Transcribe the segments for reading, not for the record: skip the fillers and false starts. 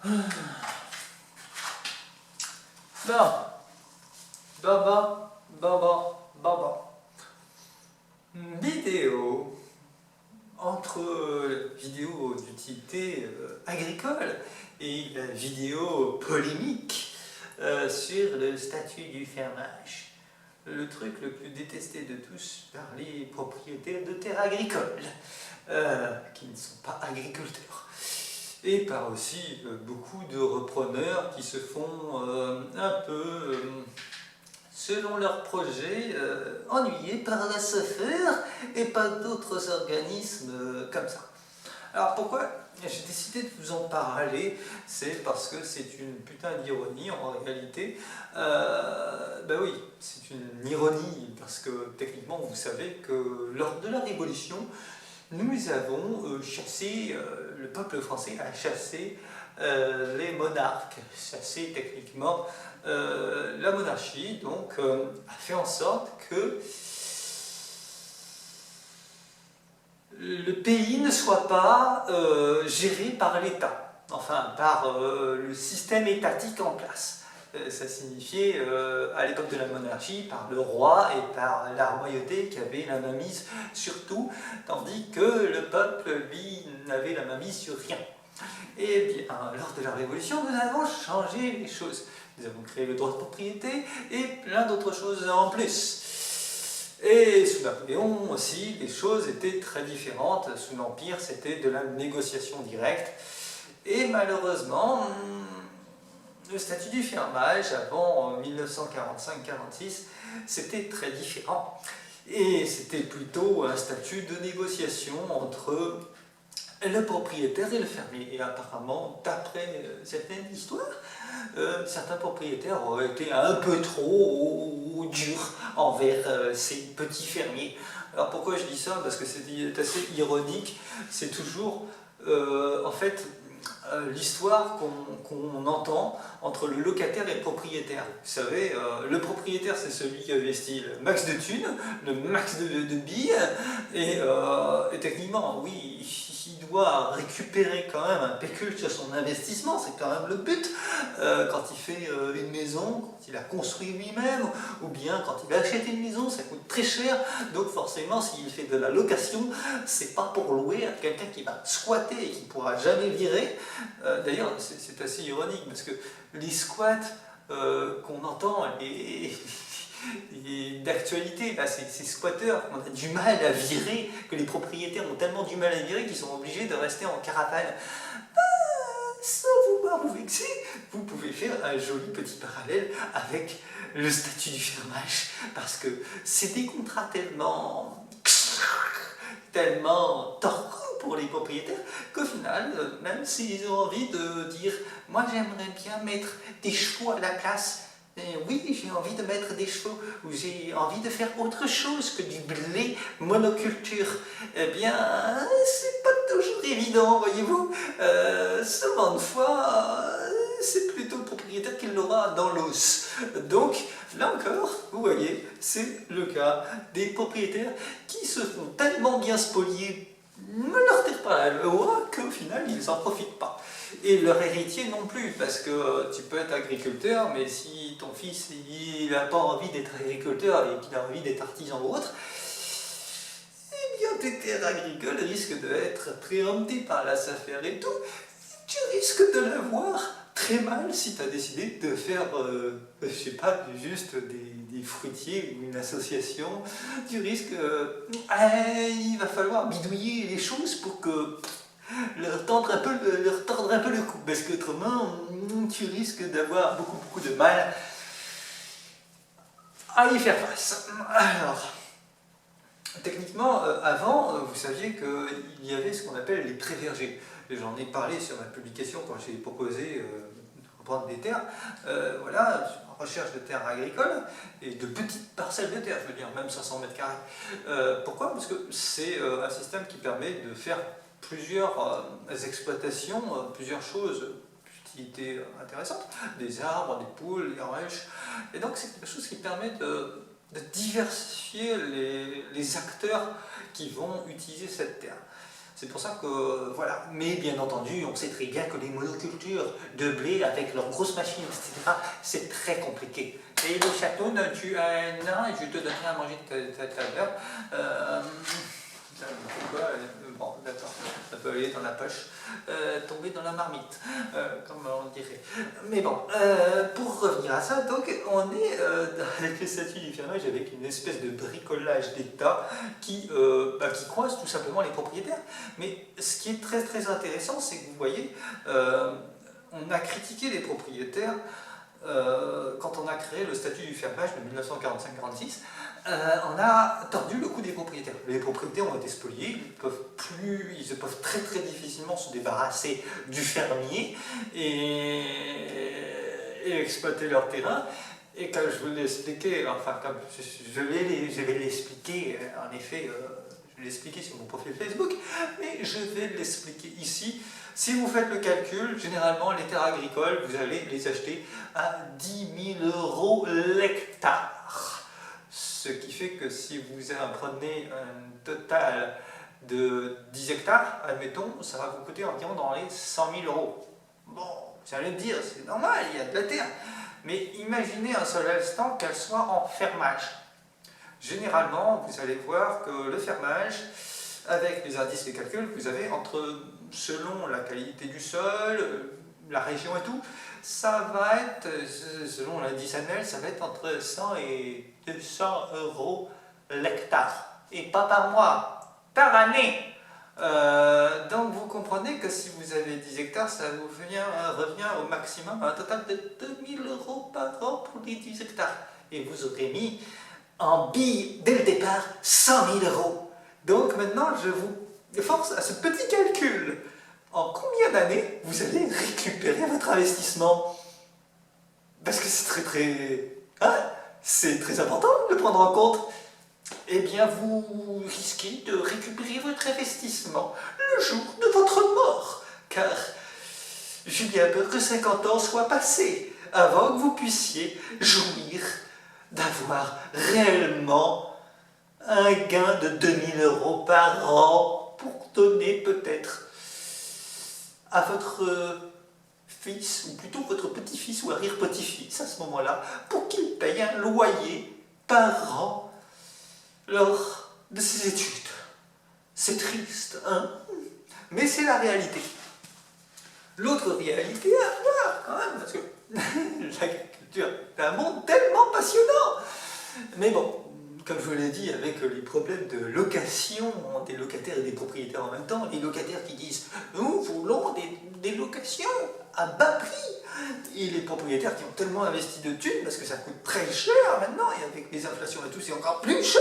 Bon, bon. Vidéo. Entre vidéo d'utilité agricole et la vidéo polémique sur le statut du fermage. Le truc le plus détesté de tous par les propriétaires de terres agricoles, qui ne sont pas agriculteurs. Et par aussi beaucoup de repreneurs qui se font un peu, selon leur projet, ennuyés par la SAFER et par d'autres organismes comme ça. Alors pourquoi j'ai décidé de vous en parler? C'est parce que c'est une putain d'ironie en réalité. Ben oui, c'est une ironie parce que techniquement vous savez que lors de la Révolution, nous avons chassé, le peuple français a chassé les monarques, chassé techniquement la monarchie, donc a fait en sorte que le pays ne soit pas géré par l'État, enfin par le système étatique en place. Ça signifiait à l'époque de la monarchie par le roi et par la royauté qui avait la mainmise sur tout, tandis que le peuple, lui, n'avait la mainmise sur rien. Et bien, lors de la Révolution, nous avons changé les choses. Nous avons créé le droit de propriété et plein d'autres choses en plus. Et sous Napoléon aussi, les choses étaient très différentes. Sous l'Empire, c'était de la négociation directe. Et malheureusement, le statut du fermage, avant 1945-46, c'était très différent. Et c'était plutôt un statut de négociation entre le propriétaire et le fermier. Et apparemment, d'après certaines histoires, certains propriétaires auraient été un peu trop durs envers ces petits fermiers. Alors pourquoi je dis ça? Parce que c'est assez ironique. C'est toujours, en fait, l'histoire qu'on entend entre le locataire et le propriétaire. Vous savez, le propriétaire, c'est celui qui investit le max de thunes, le max de billes, et techniquement, oui, il doit récupérer quand même un pécule sur son investissement, c'est quand même le but, quand il fait une maison, quand il a construit lui-même, ou bien quand il achète une maison, ça coûte très cher, donc forcément s'il fait de la location, c'est pas pour louer à quelqu'un qui va squatter et qui ne pourra jamais virer. D'ailleurs, c'est assez ironique, parce que les squats qu'on entend, d'actualité, ces squatteurs qu'on a du mal à virer, que les propriétaires ont tellement du mal à virer qu'ils sont obligés de rester en caravane. Sans vouloir vous vexer, vous pouvez faire un joli petit parallèle avec le statut du fermage, parce que c'est des contrats tellement torrents pour les propriétaires qu'au final, même s'ils ont envie de dire « moi j'aimerais bien mettre des chevaux à la place », oui, j'ai envie de mettre des chevaux, ou j'ai envie de faire autre chose que du blé monoculture. Eh bien, c'est pas toujours évident, voyez-vous. Souvent de fois, c'est plutôt le propriétaire qui l'aura dans l'os. Donc, là encore, vous voyez, c'est le cas des propriétaires qui se font tellement bien spolier leur terre par la loi qu'au final, ils n'en profitent pas. Et leur héritier non plus, parce que tu peux être agriculteur, mais si ton fils il n'a pas envie d'être agriculteur et qu'il a envie d'être artisan ou autre, eh bien tes terres agricoles risquent d'être préemptées par la SAFER et tout. Tu risques de l'avoir très mal si tu as décidé de faire, je sais pas, juste des fruitiers ou une association. Tu risques, il va falloir bidouiller les choses pour que leur tordre un peu le cou, parce qu'autrement tu risques d'avoir beaucoup de mal à y faire face. Alors, techniquement, avant, vous saviez qu'il y avait ce qu'on appelle les pré-vergers. J'en ai parlé sur ma publication quand j'ai proposé de reprendre des terres. Voilà, en recherche de terres agricoles et de petites parcelles de terre, je veux dire, même 500 mètres carrés. Pourquoi? Parce que c'est un système qui permet de faire plusieurs exploitations, plusieurs choses d'utilité intéressante, des arbres, des poules, des ruches, et donc c'est quelque chose qui permet de diversifier les acteurs qui vont utiliser cette terre. C'est pour ça que, voilà. Mais bien entendu, on sait très bien que les monocultures de blé avec leurs grosses machines, etc., c'est très compliqué. Et le château, tu as un nain, et je te donnerai à manger tout à l'heure. Pourquoi bon, d'accord, ça peut aller dans la poche, tomber dans la marmite, comme on dirait. Mais bon, pour revenir à ça, donc on est avec les statuts du fermage avec une espèce de bricolage d'État qui coince tout simplement les propriétaires. Mais ce qui est très très intéressant, c'est que vous voyez, on a critiqué les propriétaires quand on a créé le statut du fermage de 1945-46. On a tordu le cou des propriétaires. Les propriétaires ont été spoliés, ils peuvent très très difficilement se débarrasser du fermier et exploiter leur terrain. Et comme je vous l'ai expliqué, enfin comme je vais l'expliquer, en effet, je vais l'expliquer sur mon profil Facebook, mais je vais l'expliquer ici. Si vous faites le calcul, généralement les terres agricoles, vous allez les acheter à 10 000 € l'hectare. Ce qui fait que si vous en prenez un total de 10 hectares, admettons, ça va vous coûter environ dans les 100 000 €. Bon, vous allez me dire, c'est normal, il y a de la terre. Mais imaginez un seul instant qu'elle soit en fermage. Généralement, vous allez voir que le fermage, avec les indices de calcul, vous avez selon la qualité du sol, la région et tout, ça va être, selon l'indice annuel, ça va être entre 100 et 200 € l'hectare. Et pas par mois, par année. Donc vous comprenez que si vous avez 10 hectares, ça vous revient au maximum à un total de 2 000 € par an pour les 10 hectares. Et vous aurez mis en bille, dès le départ, 100 000 €. Donc maintenant, je vous force à ce petit calcul. En combien d'années vous allez récupérer votre investissement? Parce que c'est très important de le prendre en compte. Eh bien, vous risquez de récupérer votre investissement le jour de votre mort. Car j'ai bien peur que 50 ans soient passés avant que vous puissiez jouir d'avoir réellement un gain de 2 000 € par an pour donner peut-être à votre fils, ou plutôt votre petit-fils ou arrière-petit-fils à ce moment-là, pour qu'il paye un loyer par an lors de ses études. C'est triste, hein? Mais c'est la réalité. L'autre réalité à voir, quand même, parce que l'agriculture est un monde tellement passionnant. Mais bon, comme je vous l'ai dit, avec les problèmes de location des locataires et des propriétaires en même temps, les locataires qui disent « nous voulons des locations à bas prix » et les propriétaires qui ont tellement investi de thunes, parce que ça coûte très cher maintenant, et avec les inflations et tout, c'est encore plus cher.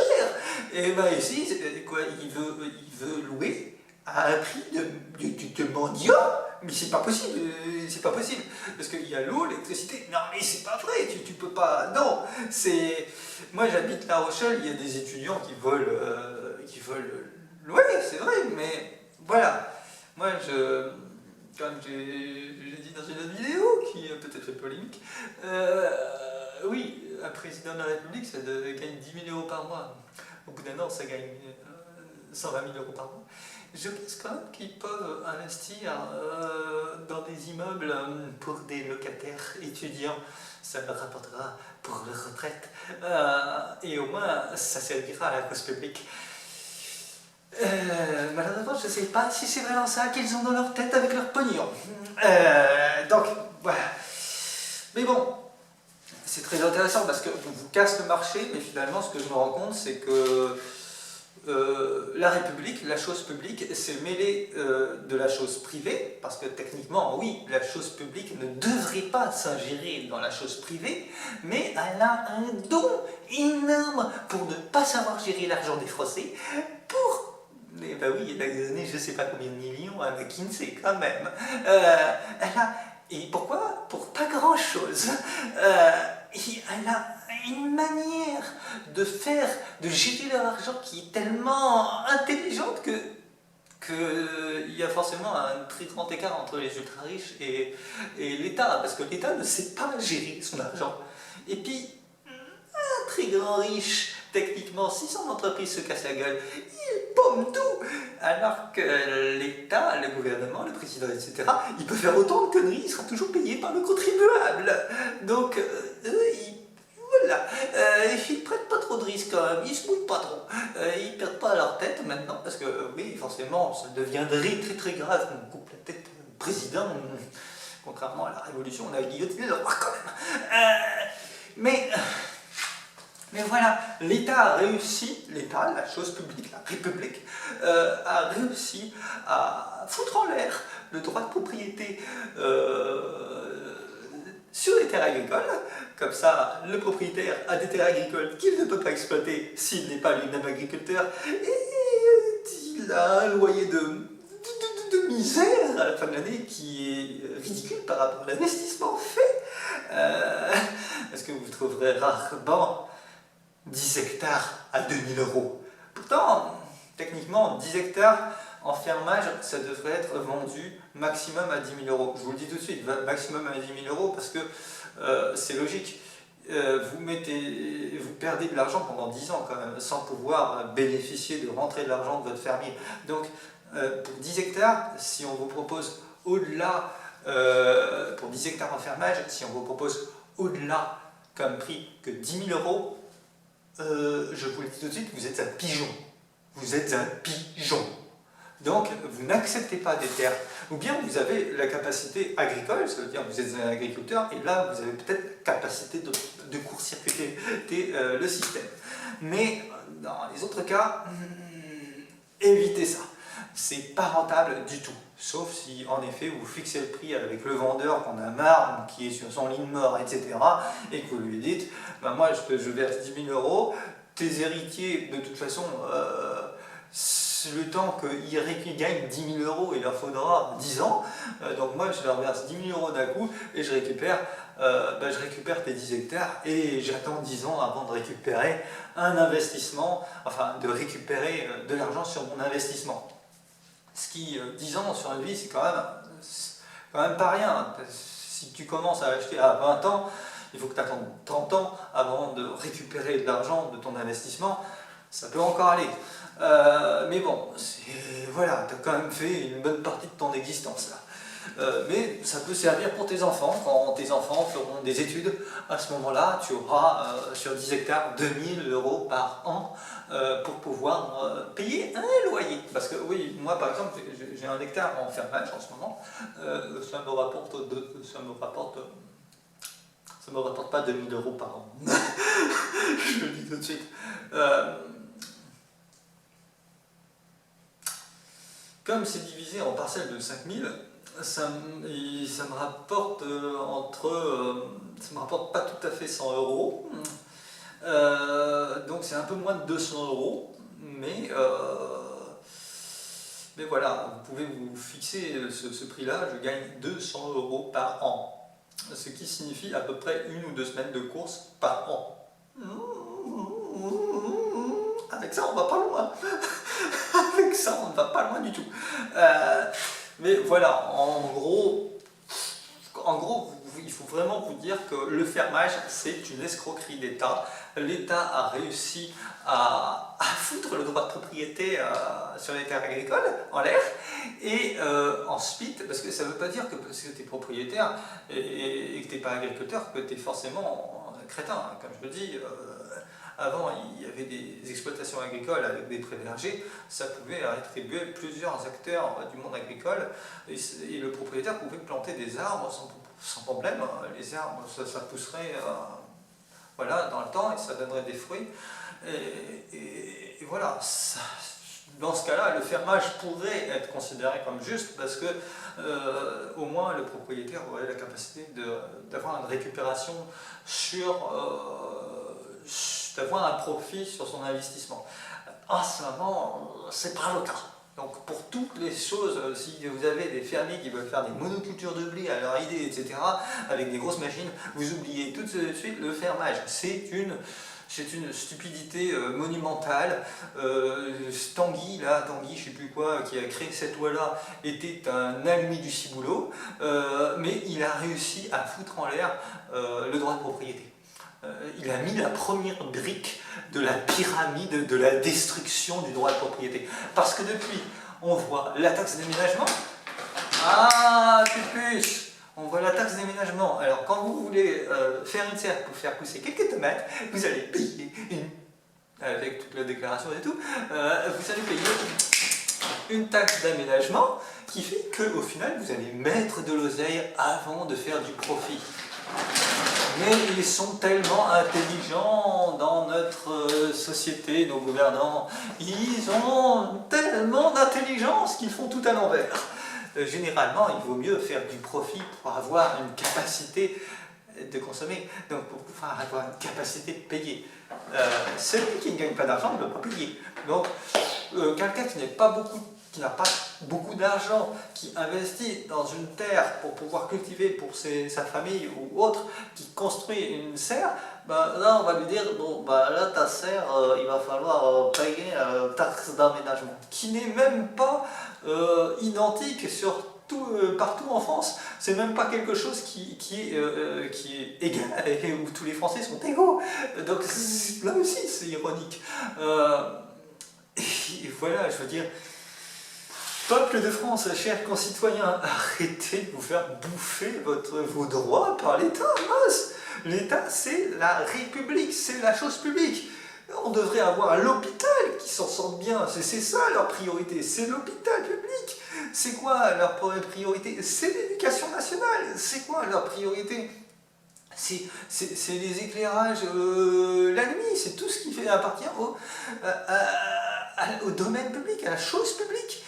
Et bien ici, quoi, il veut louer à un prix de mendiant. Mais c'est pas possible, parce qu'il y a l'eau, l'électricité. Non, mais c'est pas vrai, tu peux pas. Non, c'est. Moi, j'habite La Rochelle, il y a des étudiants qui veulent louer, c'est vrai, mais voilà. Moi, comme j'ai dit dans une autre vidéo, qui peut-être fait polémique, oui, un président de la République, ça gagne 10 000 € par mois. Au bout d'un an, ça gagne 120 000 € par mois. Je pense quand même qu'ils peuvent investir dans des immeubles pour des locataires étudiants. Ça leur rapportera pour leur retraite. Et au moins, ça servira à la cause publique. Malheureusement, je ne sais pas si c'est vraiment ça qu'ils ont dans leur tête avec leur pognon. Donc, voilà. Mais bon, c'est très intéressant parce qu'on vous casse le marché, mais finalement, ce que je me rends compte, c'est que la République, la chose publique, s'est mêlée de la chose privée, parce que techniquement, oui, la chose publique ne devrait pas s'ingérer dans la chose privée, mais elle a un don énorme pour ne pas savoir gérer l'argent des Français, eh ben oui, elle a donné je ne sais pas combien de millions à McKinsey quand même. Et pourquoi? Pour pas grand-chose. Elle a une manière de gérer leur argent qui est tellement intelligente qu'il y a forcément un très grand écart entre les ultra riches et l'État, parce que l'État ne sait pas gérer son argent. Et puis, un très grand riche, techniquement, si son entreprise se casse la gueule, il paume tout. Alors que l'État, le gouvernement, le président, etc., il peut faire autant de conneries, il sera toujours payé par le contribuable. Donc, voilà, ils ne prennent pas trop de risques quand même, ils se mouillent pas trop. Ils ne perdent pas leur tête maintenant, parce que oui, forcément, ça deviendrait très très grave qu'on coupe la tête du président. Contrairement à la Révolution, on a guillotiné le roi quand même. Mais voilà, l'État a réussi, l'État, la chose publique, la République, a réussi à foutre en l'air le droit de propriété sur les terres agricoles. Comme ça, le propriétaire a des terres agricoles qu'il ne peut pas exploiter s'il n'est pas lui-même agriculteur, et il a un loyer de misère à la fin de l'année qui est ridicule par rapport à l'investissement fait. Parce que vous trouverez rarement 10 hectares à 2000 euros. Pourtant, techniquement, 10 hectares en fermage, ça devrait être vendu maximum à 10 000 euros. Je vous le dis tout de suite, maximum à 10 000 euros parce que c'est logique. Vous perdez de l'argent pendant 10 ans quand même, sans pouvoir bénéficier de rentrer de l'argent de votre fermier. Donc, pour 10 hectares, si on vous propose au-delà, pour 10 hectares en fermage, si on vous propose au-delà comme prix que 10 000 euros, je vous le dis tout de suite, vous êtes un pigeon. Vous êtes un pigeon. Donc, vous n'acceptez pas des terres. Ou bien vous avez la capacité agricole, ça veut dire que vous êtes un agriculteur, et là, vous avez peut-être la capacité de court-circuiter le système. Mais dans les autres cas, évitez ça. C'est pas rentable du tout. Sauf si, en effet, vous fixez le prix avec le vendeur qu'on a marre, qui est sur son lit de mort, etc. et que vous lui dites, ben moi, je verse 10 000 euros, tes héritiers, de toute façon, le temps qu'ils gagnent 10 000 euros, il leur faudra 10 ans. Donc moi, je leur verse 10 000 euros d'un coup et je récupère tes 10 hectares et j'attends 10 ans avant de récupérer un investissement, enfin de récupérer de l'argent sur mon investissement. Ce qui, 10 ans sur une vie, c'est quand même pas rien. Si tu commences à acheter à 20 ans, il faut que tu attendes 30 ans avant de récupérer de l'argent de ton investissement. Ça peut encore aller. Mais bon, voilà, tu as quand même fait une bonne partie de ton existence là. Mais ça peut servir pour tes enfants. Quand tes enfants feront des études, à ce moment-là, tu auras sur 10 hectares 2000 euros par an pour pouvoir payer un loyer. Parce que oui, moi par exemple, j'ai un hectare en fermage en ce moment. Ça me rapporte pas 2000 euros par an. Je le dis tout de suite. Comme c'est divisé en parcelles de 5000, ça me rapporte ça me rapporte pas tout à fait 100 euros. Donc c'est un peu moins de 200 euros. Mais voilà, vous pouvez vous fixer ce prix-là, je gagne 200 euros par an. Ce qui signifie à peu près 1 ou 2 semaines de course par an. Avec ça, on va pas loin. Avec ça, on ne va pas loin du tout. Mais voilà, en gros, il faut vraiment vous dire que le fermage, c'est une escroquerie d'État. L'État a réussi à foutre le droit de propriété sur les terres agricoles en l'air. Et ensuite, parce que ça ne veut pas dire que parce que tu es propriétaire et que tu n'es pas agriculteur, que tu es forcément crétin. Comme je le dis, avant, il y avait des exploitations agricoles avec des prés vergers, ça pouvait attribuer plusieurs acteurs du monde agricole et le propriétaire pouvait planter des arbres sans problème. Les arbres, ça pousserait voilà, dans le temps et ça donnerait des fruits. Et voilà, dans ce cas-là, le fermage pourrait être considéré comme juste parce que au moins le propriétaire aurait la capacité d'avoir une récupération d'avoir un profit sur son investissement. En ce moment, c'est pas le cas. Donc pour toutes les choses, si vous avez des fermiers qui veulent faire des monocultures de blé à leur idée, etc., avec des grosses machines, vous oubliez tout de suite le fermage. C'est une stupidité monumentale. Tanguy, je sais plus quoi, qui a créé cette loi-là, était un allumé du ciboulot, mais il a réussi à foutre en l'air le droit de propriété. il a mis la première brique de la pyramide de la destruction du droit de propriété. Parce que depuis, on voit la taxe d'aménagement. Ah, puce, on voit la taxe d'aménagement. Alors, quand vous voulez faire une serre pour faire pousser quelques tomates, vous allez payer avec toute la déclaration et tout, vous allez payer une taxe d'aménagement qui fait qu'au final, vous allez mettre de l'oseille avant de faire du profit. Mais ils sont tellement intelligents dans notre société, nos gouvernants, ils ont tellement d'intelligence qu'ils font tout à l'envers. Généralement, il vaut mieux faire du profit pour avoir une capacité de consommer, donc pour pouvoir avoir une capacité de payer. Celui qui ne gagne pas d'argent ne peut pas payer. Donc, quelqu'un qui n'a pas beaucoup d'argent, qui investit dans une terre pour pouvoir cultiver pour sa famille ou autre, qui construit une serre, ben là on va lui dire, bon ben là ta serre, il va falloir payer taxe d'aménagement, qui n'est même pas identique partout en France. C'est même pas quelque chose qui est égal et où tous les Français sont égaux. Donc là aussi c'est ironique. Et voilà, je veux dire, peuple de France, chers concitoyens, arrêtez de vous faire bouffer vos droits par l'État. L'État, c'est la République, c'est la chose publique. On devrait avoir l'hôpital qui s'en sorte bien, c'est ça leur priorité, c'est l'hôpital public. C'est quoi leur priorité? C'est l'éducation nationale. C'est quoi leur priorité? C'est les éclairages la nuit, c'est tout ce qui appartient au domaine public, à la chose publique.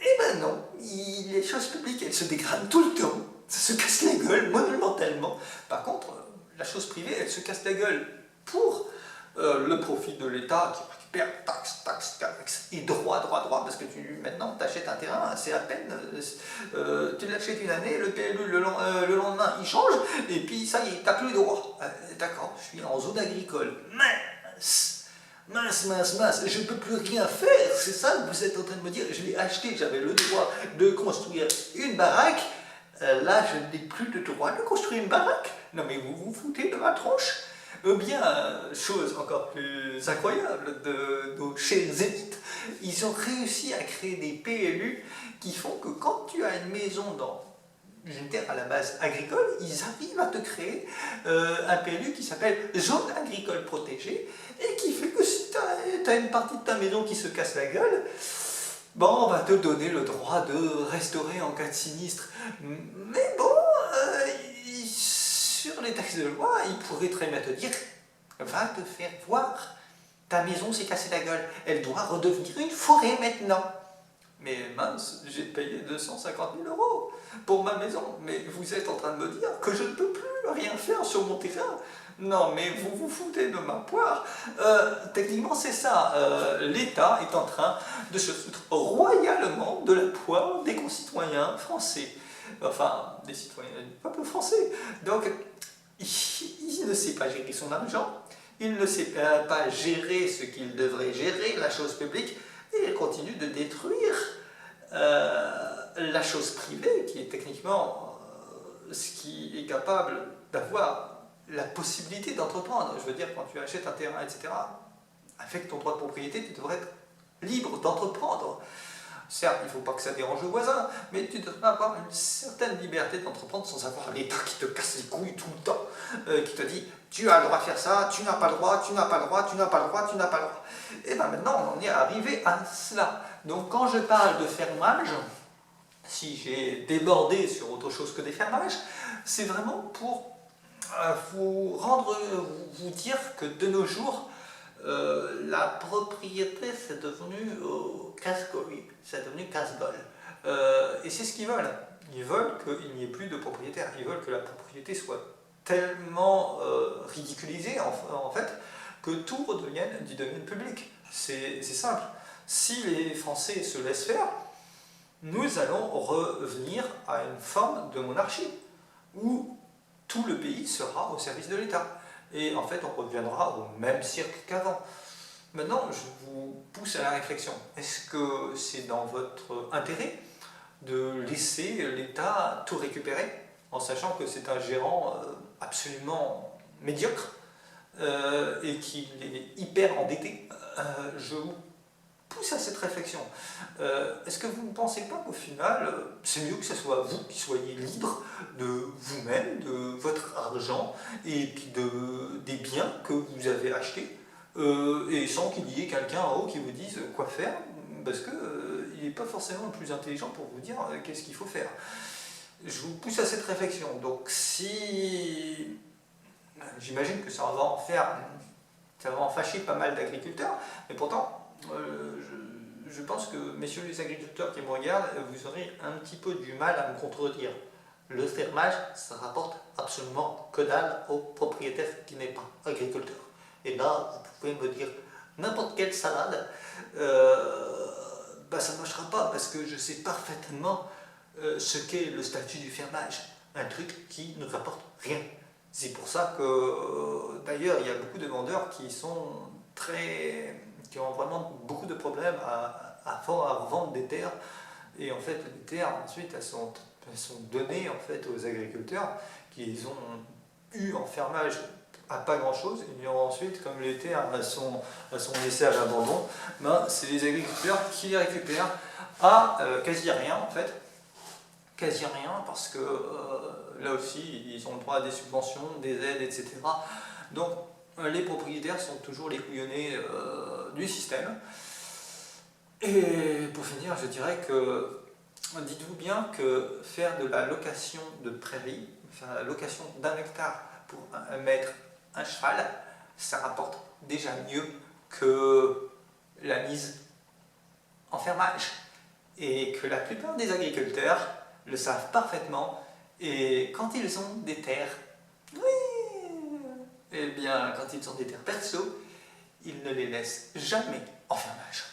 Eh ben non, les choses publiques, elles se dégradent tout le temps, ça se casse la gueule monumentalement. Par contre, la chose privée, elle se casse la gueule pour le profit de l'État qui récupère taxe, et droit, parce que maintenant tu achètes un terrain, c'est à peine, tu l'achètes une année, le PLU le lendemain il change, et puis ça y est, tu n'as plus les droits. D'accord, je suis en zone agricole, mince, je ne peux plus rien faire, c'est ça que vous êtes en train de me dire, je l'ai acheté, j'avais le droit de construire une baraque, là je n'ai plus le droit de construire une baraque. Non mais vous vous foutez de ma tronche. Ou bien, chose encore plus incroyable de nos chers élites, ils ont réussi à créer des PLU qui font que quand tu as une maison dans une terre à la base agricole, ils arrivent à te créer un PLU qui s'appelle zone agricole protégée et qui fait que si tu as une partie de ta maison qui se casse la gueule, bon, on va te donner le droit de restaurer en cas de sinistre. Mais bon, sur les textes de loi, ils pourraient très bien te dire, va te faire voir, ta maison s'est cassée la gueule, elle doit redevenir une forêt maintenant. Mais mince, j'ai payé 250 000 € pour ma maison, mais vous êtes en train de me dire que je ne peux plus rien faire sur mon terrain. Non, mais vous vous foutez de ma poire. Techniquement, c'est ça. L'État est en train de se foutre royalement de la poire des concitoyens français. Enfin, des citoyens du peuple français. Donc, il ne sait pas gérer son argent, il ne sait pas gérer ce qu'il devrait gérer, la chose publique, et il continue de détruire la chose privée, qui est techniquement ce qui est capable d'avoir la possibilité d'entreprendre. Je veux dire, quand tu achètes un terrain, etc., avec ton droit de propriété, tu devrais être libre d'entreprendre. Certes, il ne faut pas que ça dérange le voisin, mais tu devrais avoir une certaine liberté d'entreprendre sans avoir l'État qui te casse les couilles tout le temps, qui te dit « tu as le droit de faire ça, tu n'as pas le droit, tu n'as pas le droit, tu n'as pas le droit, tu n'as pas le droit ». Et bien maintenant, on en est arrivé à cela. Donc quand je parle de fermage, si j'ai débordé sur autre chose que des fermages, c'est vraiment pour vous dire que de nos jours, la propriété c'est devenu casse-couille, c'est devenu casse-gueule. Et c'est ce qu'ils veulent. Ils veulent qu'il n'y ait plus de propriétaires. Ils veulent que la propriété soit tellement ridiculisée en fait que tout redevienne du domaine public. C'est simple. Si les Français se laissent faire, nous allons revenir à une forme de monarchie où tout le pays sera au service de l'État. Et en fait, on reviendra au même cirque qu'avant. Maintenant, je vous pousse à la réflexion. Est-ce que c'est dans votre intérêt de laisser l'État tout récupérer, en sachant que c'est un gérant absolument médiocre, et qu'il est hyper endetté, je vous pousse à cette réflexion. Est-ce que vous ne pensez pas qu'au final, c'est mieux que ce soit vous qui soyez libre de vous-même, de votre argent, et puis des biens que vous avez achetés, et sans qu'il y ait quelqu'un en haut qui vous dise quoi faire, parce que il n'est pas forcément le plus intelligent pour vous dire qu'est-ce qu'il faut faire. Je vous pousse à cette réflexion. Donc si... J'imagine que ça va en fâcher pas mal d'agriculteurs, mais pourtant, je pense que, messieurs les agriculteurs qui me regardent, vous aurez un petit peu du mal à me contredire. Le fermage, ça rapporte absolument que dalle au propriétaire qui n'est pas agriculteur. Et là, vous pouvez me dire n'importe quelle salade, ça ne marchera pas parce que je sais parfaitement ce qu'est le statut du fermage. Un truc qui ne rapporte rien. C'est pour ça que, d'ailleurs, il y a beaucoup de vendeurs qui ont vraiment beaucoup de problèmes à revendre des terres. Et en fait, les terres, ensuite, elles sont données en fait, aux agriculteurs qui ont eu en fermage à pas grand-chose. Et ensuite, comme les terres elles sont laissées à l'abandon, c'est les agriculteurs qui les récupèrent à quasi rien, en fait. Quasi rien, parce que là aussi, ils ont le droit à des subventions, des aides, etc. Donc, les propriétaires sont toujours les couillonnés du système. Et pour finir, je dirais que, dites-vous bien que faire de la location de prairie, faire la location d'un hectare pour mettre un cheval, ça rapporte déjà mieux que la mise en fermage. Et que la plupart des agriculteurs le savent parfaitement, et quand ils ont des terres, eh bien, quand ils ont des terres perso, ils ne les laissent jamais en fermage.